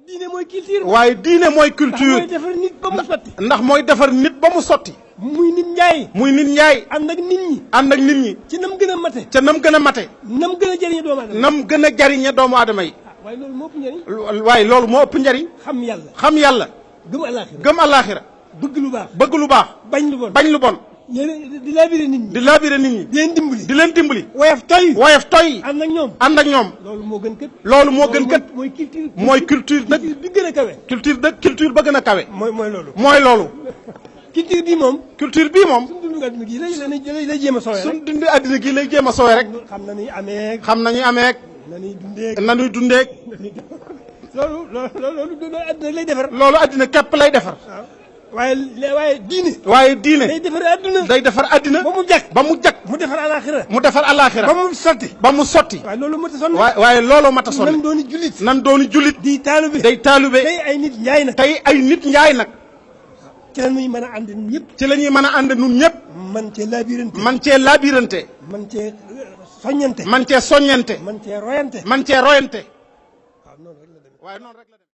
diine mooy culture. waaye diine mooy culture. mooy defar nit ba mu sotti. ndax mooy defar nit ba mu sotti. muy nit njaay. muy nit njaay. ànd ak nit ñi. ànd ak nit ñi. ci nam gën a mate. ca nam gën a mate. nam gën a jëriñe doomu aadama. nam gën a jariñe doomu aadama yi. waaye loolu moo ëpp njëriñ. waaye loolu moo ëpp njariñ. xam yàlla. xam yàlla. gëm alaaxira. gëm alaaxira. bëgg lu baax. bëgg lu baax. bañ lu bon. bañ lu bon. di laabire nit ñi. di laabire nit ñi. di leen dimbali. di leen dimbali. woyof toy. woyof toy. ànd ak ñoom. ànd ak ñoom. loolu moo gën kët. loolu moo gën kët. mooy culture. mooy culture dëgg. bi gën a kawe. culture ba gën a kawe. mooy loolu. mooy loolu. culture bii moom. culture bii moom. suñu dundu àddina gii lay jéem a sowee rek. suñu dundu àddina gii lay jéem a sowee rek. xam na ni amee. xam nañu amee. nañuy dundee. nañuy dundee. loolu àddina lay defar. loolu àddina képp lay defar. waaye diine. waaye diine. day defar àdduna. day defar àddina. ba mu jag. ba mu jag. mu defar alaaxira. mu defar alaaxira. ba mu sotti. ba mu sotti. waaye loolu moo ta sonn. waaye looloo mat a sonn. nan dooni jullit. nan dooni jullit. di taalube. day taalube. tey ay nit njaay nag. tey ay nit njaay nag. ci la ñuy mën a ànd ñun ñëpp. ci la ñuy mën a ànd ñun ñëpp. man cee labirante. man cee labirante. man cee soññante. man cee soññante. man cee royante. man cee royante. waaw noonu rek la demee. waaye noonu rek la demee.